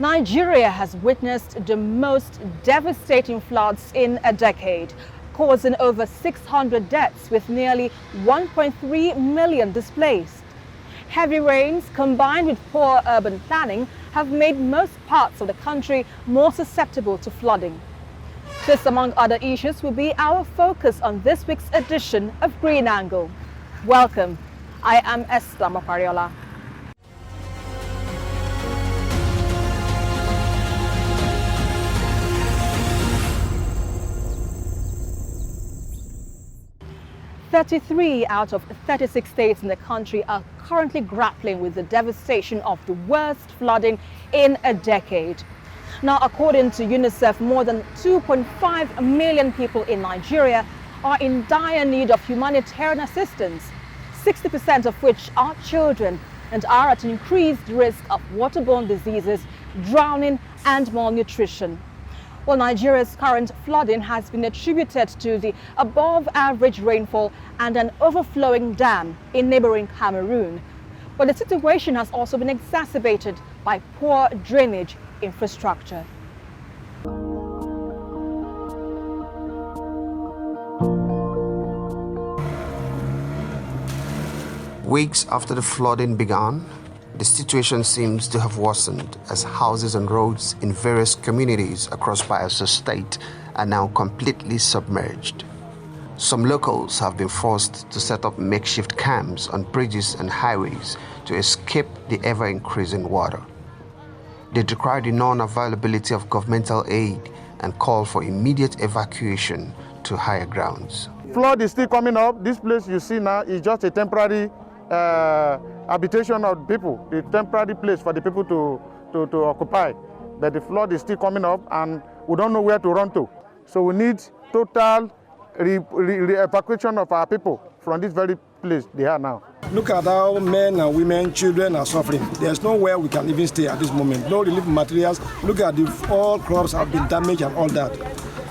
Nigeria has witnessed the most devastating floods in a decade, causing over 600 deaths with nearly 1.3 million displaced. Heavy rains combined with poor urban planning have made most parts of the country more susceptible to flooding. This, among other issues, will be our focus on this week's edition of Green Angle. Welcome. I am Esther Mapariola. "33 out of 36 states in the country are currently grappling with the devastation of the worst flooding in a decade. Now, according to UNICEF, more than 2.5 million people in Nigeria are in dire need of humanitarian assistance, 60% of which are children and are at increased risk of waterborne diseases, drowning and malnutrition. Well, Nigeria's current flooding has been attributed to the above-average rainfall and an overflowing dam in neighboring Cameroon. But the situation has also been exacerbated by poor drainage infrastructure. Weeks after the flooding began, the situation seems to have worsened as houses and roads in various communities across Bayelsa State are now completely submerged. Some locals have been forced to set up makeshift camps on bridges and highways to escape the ever-increasing water. They decry the non-availability of governmental aid and call for immediate evacuation to higher grounds. Flood is still coming up. This place you see now is just a temporary habitation of people, a temporary place for the people to occupy. But the flood is still coming up and we don't know where to run to. So we need total evacuation of our people from this very place they are now. Look at how men and women, children are suffering. There's nowhere we can even stay at this moment. No relief materials. Look at all crops have been damaged and all that.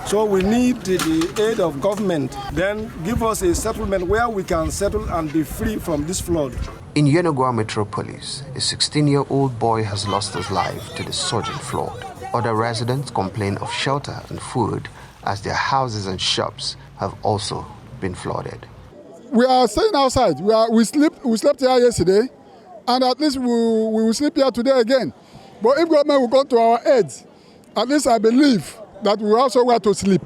So we need the aid of government. Then give us a settlement where we can settle and be free from this flood. In Yenagoa Metropolis, a 16-year-old boy has lost his life to the surging flood. Other residents complain of shelter and food as their houses and shops have also been flooded. We are staying outside. We slept here yesterday, and at least we will sleep here today again. But if government will come to our aid, at least I believe that we also want to sleep.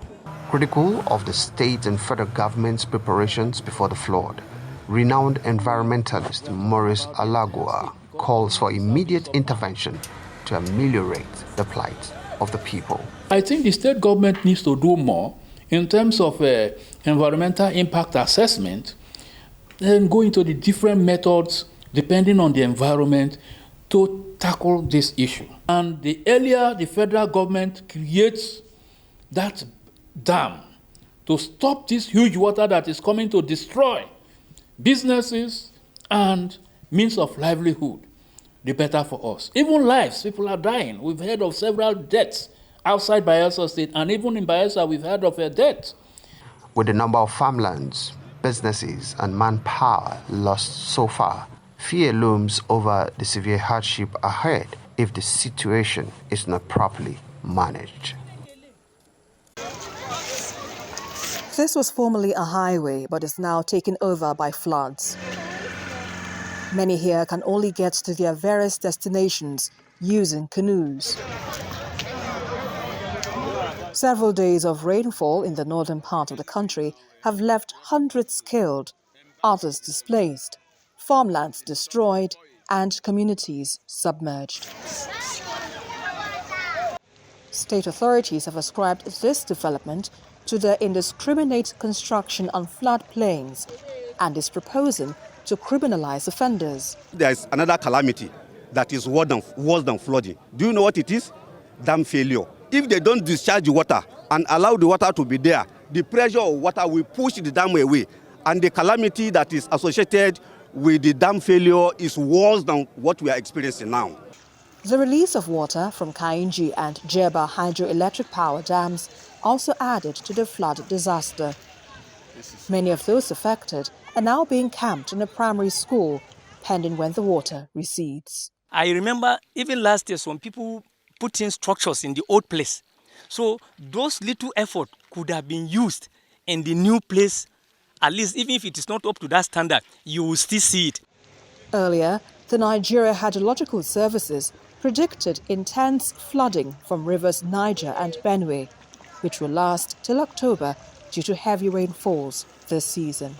Critical of the state and federal government's preparations before the flood, renowned environmentalist Maurice Alagua calls for immediate intervention to ameliorate the plight of the people. I think the state government needs to do more in terms of environmental impact assessment and go into the different methods depending on the environment to tackle this issue. And the earlier the federal government creates that dam to stop this huge water that is coming to destroy businesses and means of livelihood, the better for us. Even lives, people are dying. We've heard of several deaths outside Bayelsa State, and even in Bayelsa, we've heard of a death. With the number of farmlands, businesses, and manpower lost so far, fear looms over the severe hardship ahead if the situation is not properly managed. This was formerly a highway, but is now taken over by floods. Many here can only get to their various destinations using canoes. Several days of rainfall in the northern part of the country have left hundreds killed, others displaced, farmlands destroyed, and communities submerged. State authorities have ascribed this development to the indiscriminate construction on floodplains and is proposing to criminalize offenders. There is another calamity that is worse than flooding. Do you know what it is? Dam failure. If they don't discharge the water and allow the water to be there, the pressure of water will push the dam away. And the calamity that is associated with the dam failure is worse than what we are experiencing now. The release of water from Kainji and Jeba hydroelectric power dams also added to the flood disaster. Many of those affected are now being camped in a primary school, pending when the water recedes. I remember even last year some people putting structures in the old place. So those little effort could have been used in the new place. At least even if it is not up to that standard, you will still see it. Earlier, the Nigeria Hydrological Services predicted intense flooding from rivers Niger and Benue, which will last till October due to heavy rainfalls this season.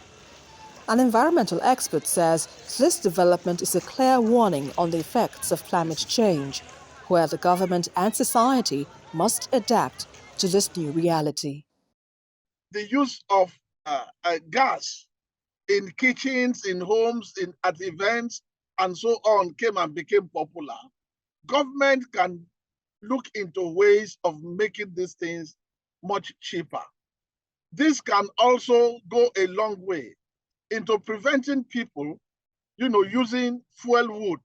An environmental expert says this development is a clear warning on the effects of climate change, where the government and society must adapt to this new reality. The use of gas in kitchens, in homes, at events, and so on came and became popular. Government can look into ways of making these things much cheaper. This can also go a long way into preventing people, using fuel wood,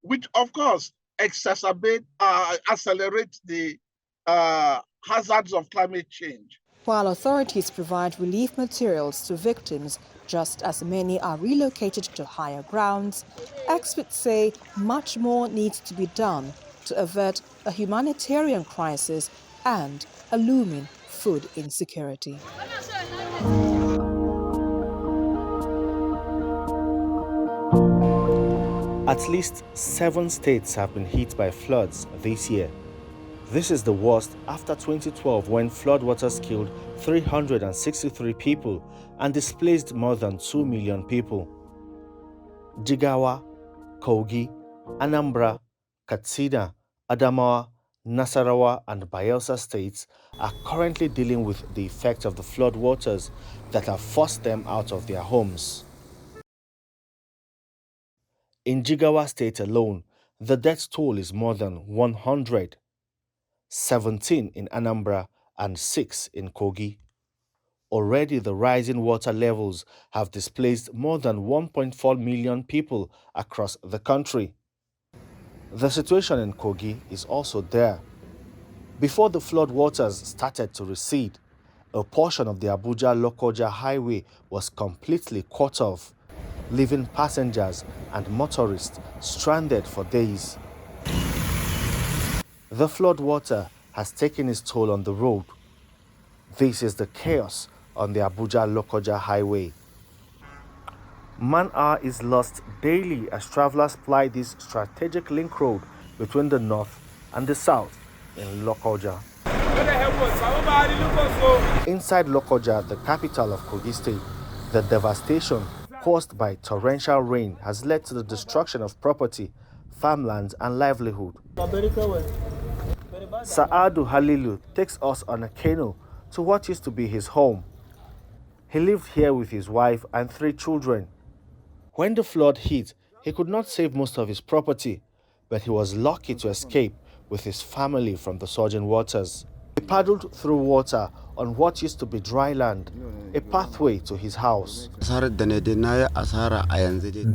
which of course accelerates the hazards of climate change. While authorities provide relief materials to victims, just as many are relocated to higher grounds, experts say much more needs to be done to avert a humanitarian crisis and a looming food insecurity. At least 7 states have been hit by floods this year. This is the worst after 2012, when floodwaters killed 363 people and displaced more than 2 million people. Jigawa, Kogi, Anambra, Katsina, Adamawa, Nasarawa and Bayelsa states are currently dealing with the effects of the floodwaters that have forced them out of their homes. In Jigawa state alone, the death toll is more than 100. 17 in Anambra and 6 in Kogi. Already the rising water levels have displaced more than 1.4 million people across the country. The situation in Kogi is also there. Before the floodwaters started to recede, a portion of the Abuja-Lokoja highway was completely cut off, leaving passengers and motorists stranded for days. The floodwater has taken its toll on the road. This is the chaos on the Abuja-Lokoja highway. Man-hour is lost daily as travelers ply this strategic link road between the north and the south in Lokoja. Inside Lokoja, the capital of Kogi State, the devastation caused by torrential rain has led to the destruction of property, farmlands and livelihood. Saadu Halilu takes us on a canoe to what used to be his home. He lived here with his wife and 3 children. When the flood hit, he could not save most of his property, but he was lucky to escape with his family from the surging waters. He paddled through water on what used to be dry land, a pathway to his house. The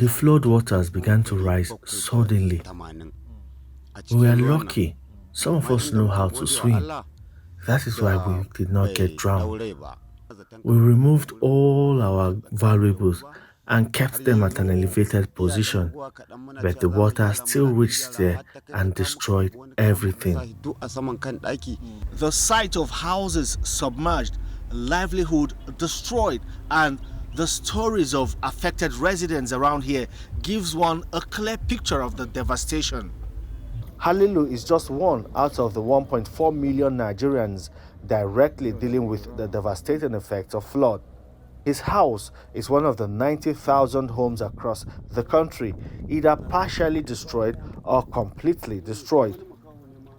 flood waters began to rise suddenly. We were lucky. Some of us know how to swim. That is why we did not get drowned. We removed all our valuables and kept them at an elevated position, but the water still reached there and destroyed everything. The sight of houses submerged, livelihood destroyed, and the stories of affected residents around here gives one a clear picture of the devastation. Halilu is just one out of the 1.4 million Nigerians directly dealing with the devastating effects of flood. His house is one of the 90,000 homes across the country, either partially destroyed or completely destroyed.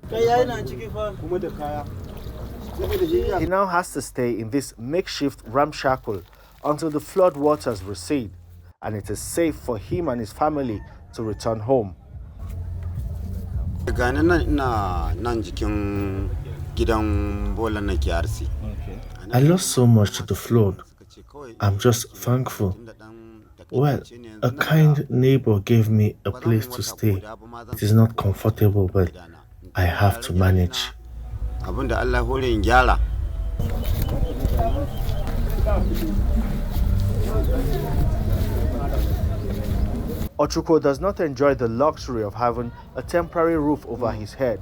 He now has to stay in this makeshift ramshackle until the flood waters recede, and it is safe for him and his family to return home. I lost so much to the flood. I'm just thankful. Well, a kind neighbor gave me a place to stay. It is not comfortable, but I have to manage. Ochuko does not enjoy the luxury of having a temporary roof over his head.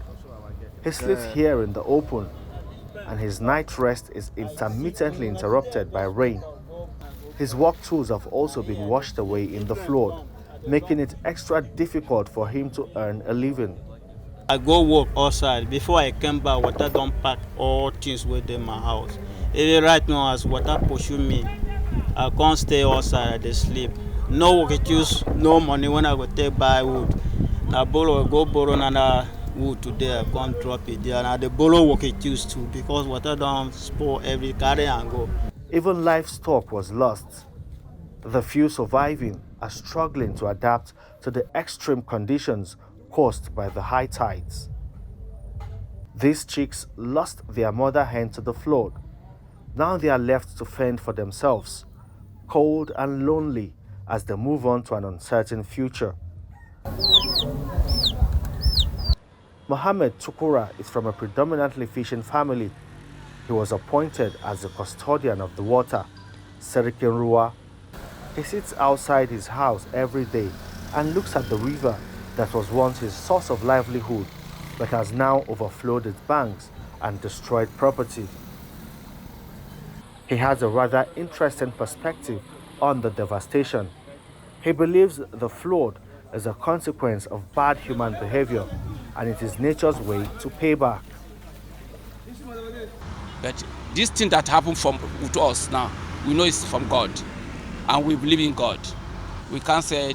He sleeps here in the open, and his night rest is intermittently interrupted by rain. His work tools have also been washed away in the flood, making it extra difficult for him to earn a living. I go work outside. Before I came back, water don't pack all things within my house. Even right now, as water pursue me, I can't stay outside, I dey sleep. No work use, no money when I go take buy wood. I go borrow another wood today, I can't drop it there. And I dey borrow work use too, because water don't spoil every carry and go. Even livestock was lost. The few surviving are struggling to adapt to the extreme conditions caused by the high tides. These chicks lost their mother hen to the flood. Now they are left to fend for themselves, cold and lonely as they move on to an uncertain future. Mohammed Tukura is from a predominantly fishing family. He was appointed as the custodian of the water, Serikin Ruwa. He sits outside his house every day and looks at the river that was once his source of livelihood, but has now overflowed its banks and destroyed property. He has a rather interesting perspective on the devastation. He believes the flood is a consequence of bad human behavior, and it is nature's way to pay back. But this thing that happened with us now, we know it's from God, and we believe in God. We can't say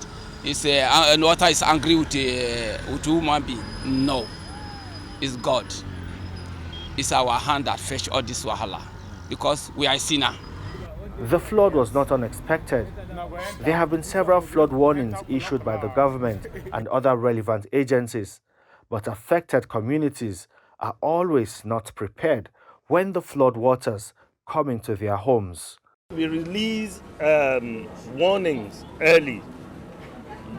water is angry with human being. No, it's God. It's our hand that fetch all this wahala, because we are sinner. The flood was not unexpected. There have been several flood warnings issued by the government and other relevant agencies, but affected communities are always not prepared when the flood waters come into their homes. We release warnings early,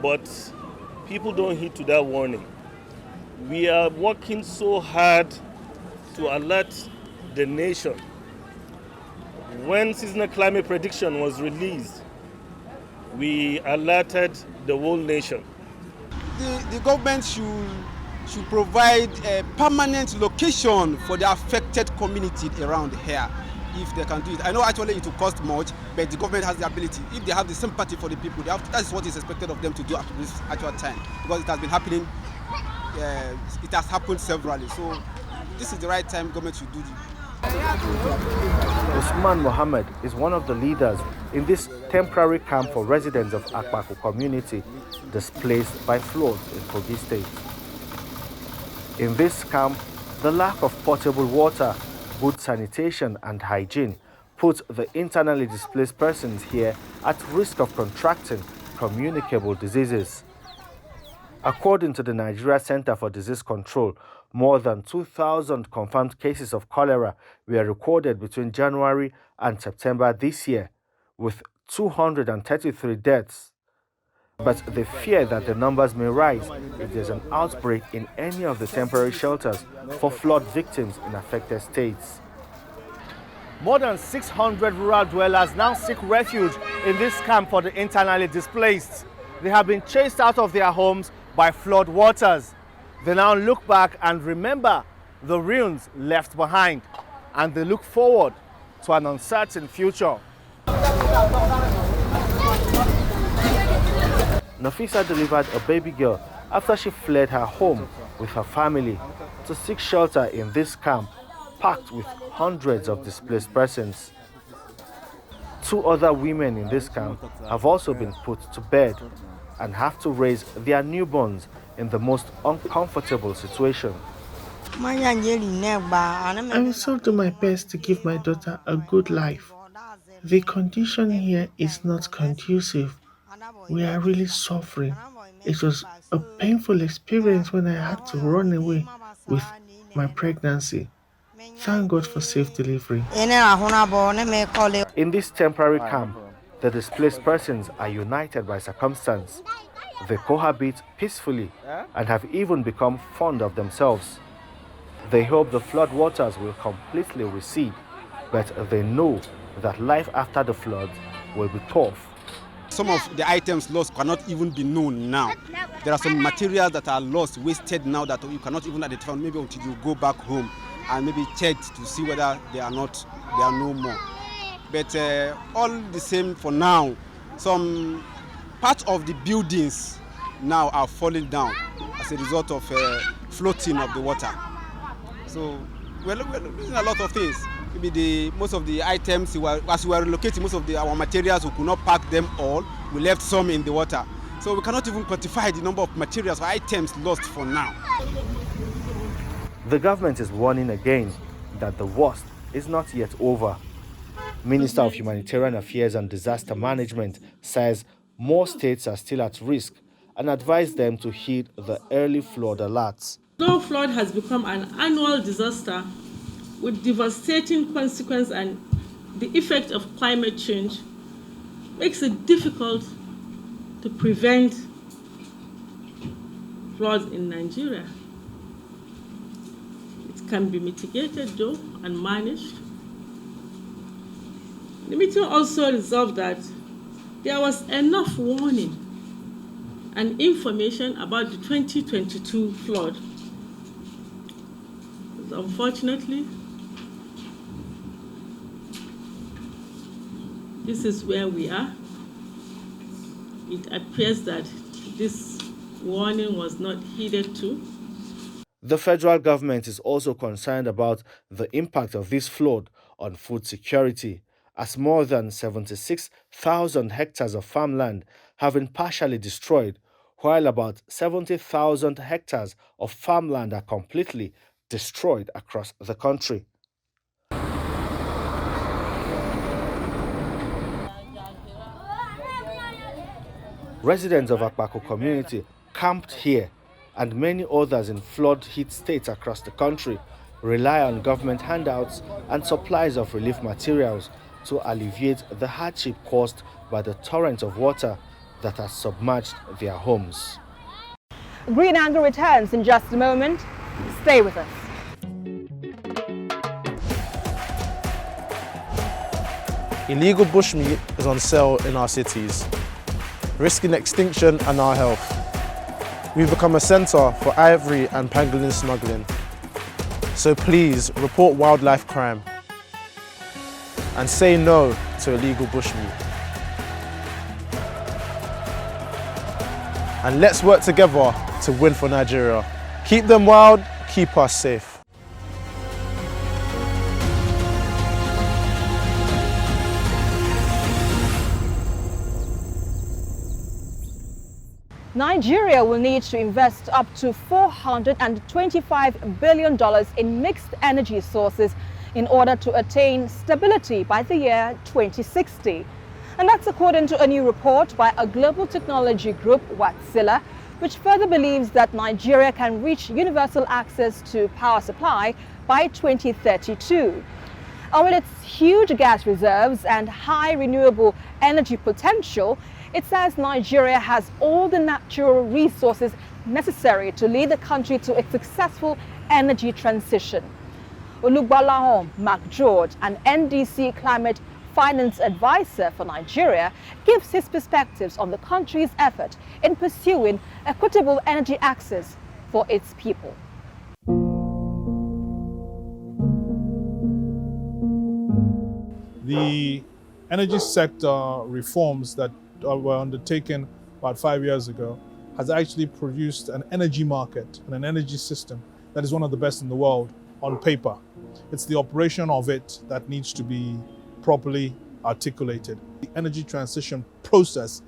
but people don't heed to that warning. We are working so hard to alert the nation. When seasonal climate prediction was released, we alerted the whole nation. The government should provide a permanent location for the affected community around here, if they can do it. I know actually it will cost much, but the government has the ability. If they have the sympathy for the people, that is what is expected of them to do at this actual time, because it has been happening. It has happened severally. So this is the right time government should do it. Usman Mohammed is one of the leaders in this temporary camp for residents of Akpaku community displaced by floods in Kogi State. In this camp, the lack of potable water, good sanitation and hygiene put the internally displaced persons here at risk of contracting communicable diseases. According to the Nigeria Center for Disease Control, more than 2,000 confirmed cases of cholera were recorded between January and September this year, with 233 deaths. But they fear that the numbers may rise if there's an outbreak in any of the temporary shelters for flood victims in affected states. More than 600 rural dwellers now seek refuge in this camp for the internally displaced. They have been chased out of their homes by flood waters. They now look back and remember the ruins left behind, and they look forward to an uncertain future. Nafisa delivered a baby girl after she fled her home with her family to seek shelter in this camp packed with hundreds of displaced persons. 2 other women in this camp have also been put to bed and have to raise their newborns in the most uncomfortable situation. I will still do my best to give my daughter a good life. The condition here is not conducive. We are really suffering. It was a painful experience when I had to run away with my pregnancy. Thank God for safe delivery. In this temporary camp, the displaced persons are united by circumstance. They cohabit peacefully and have even become fond of themselves. They hope the flood waters will completely recede, but they know that life after the floods will be tough. Some of the items lost cannot even be known now. There are some materials that are lost, wasted now that you cannot even identify, maybe until you go back home and maybe check to see whether they are no more. But all the same for now, some parts of the buildings now are falling down as a result of floating of the water. So we're losing a lot of things. Maybe most of the items, as we were relocating most of our materials, we could not pack them all. We left some in the water. So we cannot even quantify the number of materials or items lost for now. The government is warning again that the worst is not yet over. Minister of Humanitarian Affairs and Disaster Management says more states are still at risk and advised them to heed the early flood alerts. Though flood has become an annual disaster with devastating consequences, and the effect of climate change makes it difficult to prevent floods in Nigeria. It can be mitigated though and managed. The meeting also resolved that there was enough warning and information about the 2022 flood. Unfortunately, this is where we are. It appears that this warning was not heeded to. The federal government is also concerned about the impact of this flood on food security, as more than 76,000 hectares of farmland have been partially destroyed, while about 70,000 hectares of farmland are completely destroyed across the country. Residents of Akpako community camped here, and many others in flood-hit states across the country rely on government handouts and supplies of relief materials to alleviate the hardship caused by the torrent of water that has submerged their homes. Green Angle returns in just a moment. Stay with us. Illegal bushmeat is on sale in our cities, risking extinction and our health. We've become a centre for ivory and pangolin smuggling. So please report wildlife crime and say no to illegal bushmeat. And let's work together to win for Nigeria. Keep them wild, keep us safe. Nigeria will need to invest up to $425 billion in mixed energy sources in order to attain stability by the year 2060. And that's according to a new report by a global technology group, Watsila, which further believes that Nigeria can reach universal access to power supply by 2032. And with its huge gas reserves and high renewable energy potential, it says Nigeria has all the natural resources necessary to lead the country to a successful energy transition. Olugbalahon Mark George, an NDC climate finance advisor for Nigeria, gives his perspectives on the country's effort in pursuing equitable energy access for its people. The energy sector reforms that were undertaken about 5 years ago has actually produced an energy market and an energy system that is one of the best in the world on paper. It's the operation of it that needs to be properly articulated. The energy transition process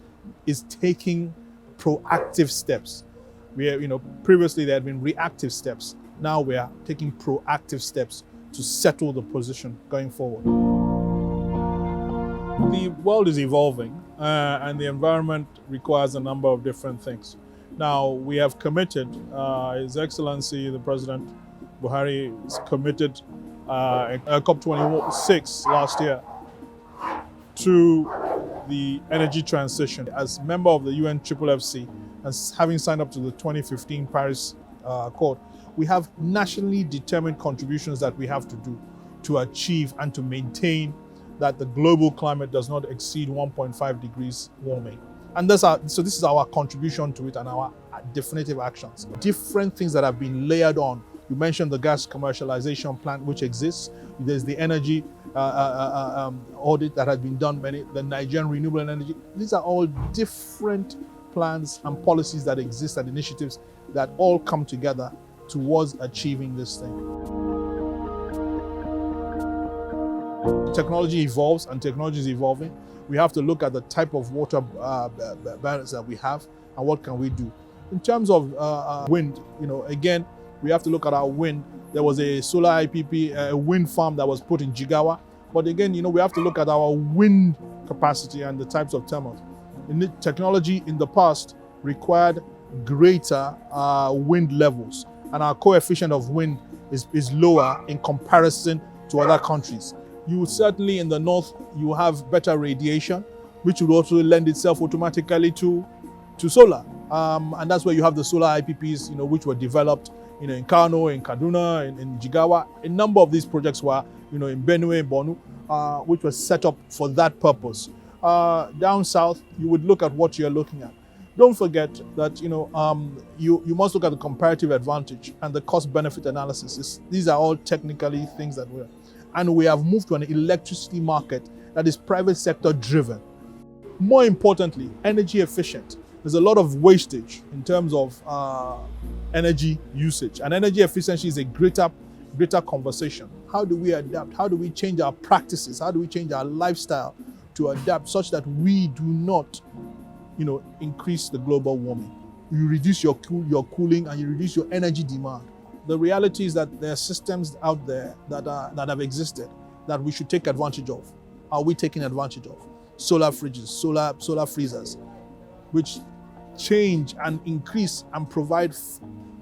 is taking proactive steps. Previously there had been reactive steps. Now we are taking proactive steps to settle the position going forward. The world is evolving and the environment requires a number of different things. Now we have committed, His Excellency the President Buhari is committed at COP26 last year to the energy transition. As member of the UNFFC and having signed up to the 2015 Paris Accord, we have nationally determined contributions that we have to do to achieve and to maintain that the global climate does not exceed 1.5 degrees warming. And this is our contribution to it and our definitive actions. Different things that have been layered on. You mentioned the gas commercialization plant, which exists. There's the energy audit that has been done, the Nigerian renewable energy. These are all different plans and policies that exist and initiatives that all come together towards achieving this thing. Technology evolves and technology is evolving. We have to look at the type of water balance that we have and what can we do. In terms of wind, again, we have to look at our wind. There was a solar IPP, a wind farm that was put in Jigawa. But again, we have to look at our wind capacity and the types of thermals. Technology in the past required greater wind levels, and our coefficient of wind is lower in comparison to other countries. You certainly in the north, you have better radiation, which would also lend itself automatically to solar. And that's where you have the solar IPPs, which were developed, in Kano, in Kaduna, in Jigawa. A number of these projects were, in Benue, in Borno, which was set up for that purpose. Down south, you would look at what you're looking at. Don't forget that, you must look at the comparative advantage and the cost-benefit analysis. These are all technically things that and we have moved to an electricity market that is private sector driven. More importantly, energy efficient. There's a lot of wastage in terms of energy usage, and energy efficiency is a greater conversation. How do we adapt? How do we change our practices? How do we change our lifestyle to adapt such that we do not, increase the global warming? You reduce your cooling and you reduce your energy demand. The reality is that there are systems out there that have existed that we should take advantage of. Are we taking advantage of? Solar fridges, solar freezers, which change and increase and provide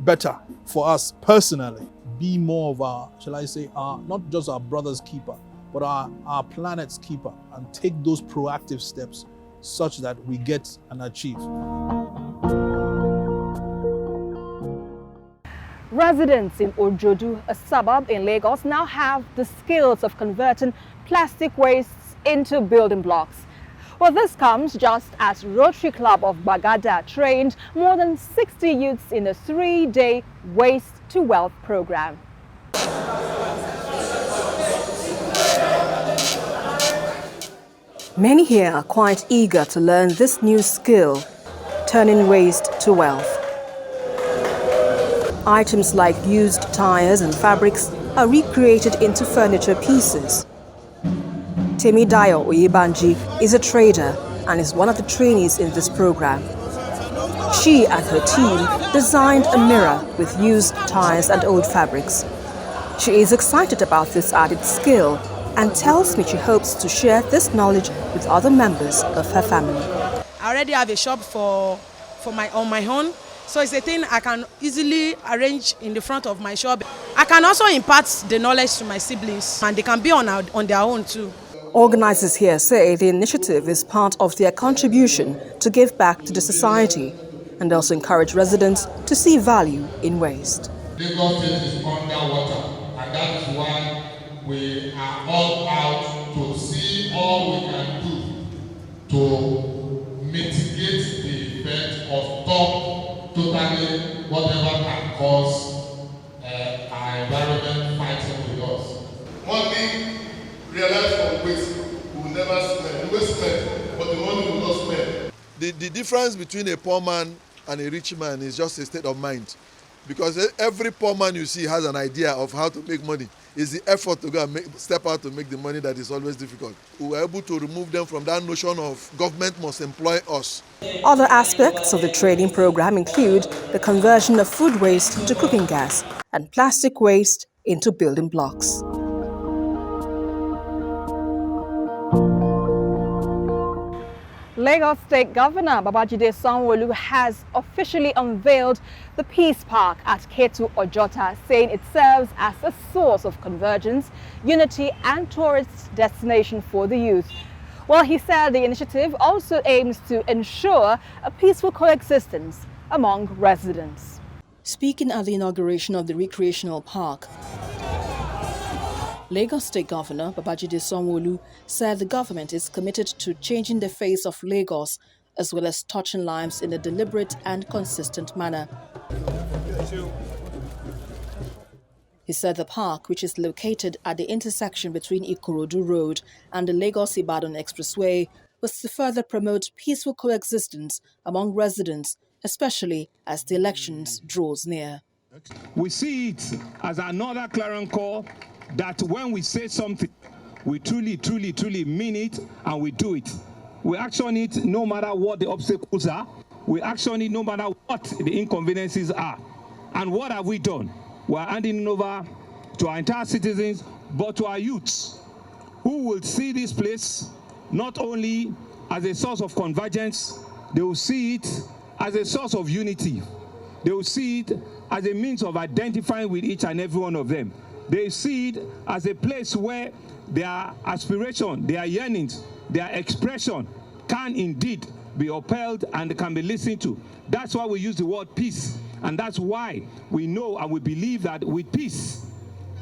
better for us personally. Be more of our, shall I say, not just our brother's keeper, but our planet's keeper, and take those proactive steps such that we get and achieve. Residents in Ojodu, a suburb in Lagos, now have the skills of converting plastic wastes into building blocks. Well, this comes just as Rotary Club of Bagada trained more than 60 youths in a 3-day Waste to Wealth program. Many here are quite eager to learn this new skill, turning waste to wealth. Items like used tires and fabrics are recreated into furniture pieces. Temidayo Oyebanji is a trader and is one of the trainees in this program. She and her team designed a mirror with used tires and old fabrics. She is excited about this added skill and tells me she hopes to share this knowledge with other members of her family. I already have a shop on my own. So it's a thing I can easily arrange in the front of my shop. I can also impart the knowledge to my siblings, and they can be on their own too. Organizers here say the initiative is part of their contribution to give back to the society and also encourage residents to see value in waste. Lagos State is underwater, and that is why we are all out to see all we can do to mitigate the effect of totally whatever can cause our environment fighting with us. One thing realize from waste, we will never spend. We will spend, but the money will not spend. The difference between a poor man and a rich man is just a state of mind. Because every poor man you see has an idea of how to make money. It's the effort to go and step out to make the money that is always difficult. We were able to remove them from that notion of government must employ us. Other aspects of the training program include the conversion of food waste to cooking gas and plastic waste into building blocks. Lagos State Governor Babajide Sanwo-Olu has officially unveiled the Peace Park at Ketu Ojota, saying it serves as a source of convergence, unity and tourist destination for the youth. Well, he said the initiative also aims to ensure a peaceful coexistence among residents. Speaking at the inauguration of the recreational park, Lagos State Governor Babajide Sanwo-Olu said the government is committed to changing the face of Lagos as well as touching lives in a deliberate and consistent manner. He said the park, which is located at the intersection between Ikorodu Road and the Lagos-Ibadan Expressway, was to further promote peaceful coexistence among residents, especially as the elections draws near. We see it as another clarion call that when we say something, we truly mean it and we do it. We action it no matter what the obstacles are. We action it no matter what the inconveniences are. And what have we done? We are handing it over to our entire citizens, but to our youths, who will see this place not only as a source of convergence, they will see it as a source of unity. They will see it as a means of identifying with each and every one of them. They see it as a place where their aspiration, their yearnings, their expression can indeed be upheld and can be listened to. That's why we use the word peace. And that's why we know and we believe that with peace,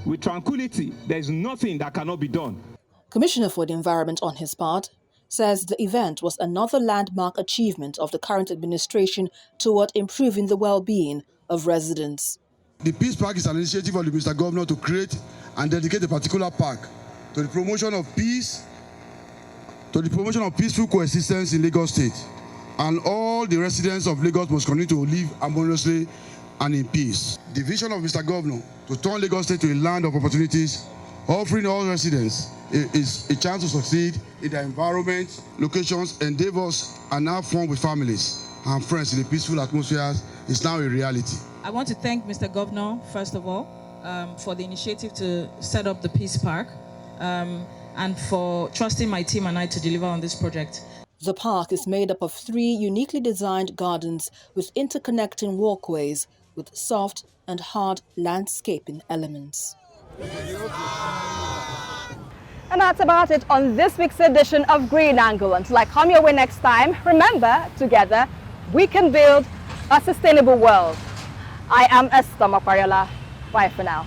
with tranquility, there's nothing that cannot be done. Commissioner for the Environment, on his part, says the event was another landmark achievement of the current administration toward improving the well-being of residents. The Peace Park is an initiative of the Mr. Governor to create and dedicate a particular park to the promotion of peace, to the promotion of peaceful coexistence in Lagos State. And all the residents of Lagos must continue to live harmoniously and in peace. The vision of Mr. Governor to turn Lagos State to a land of opportunities, offering all residents is a chance to succeed in their environment, locations, endeavors, and have fun with families and friends in a peaceful atmosphere is now a reality. I want to thank Mr. Governor, first of all, for the initiative to set up the Peace Park and for trusting my team and I to deliver on this project. The park is made up of 3 uniquely designed gardens with interconnecting walkways with soft and hard landscaping elements. And that's about it on this week's edition of Green Angle. Until I come your way next time, remember, together we can build a sustainable world. I am Esther Makwariola. Bye for now.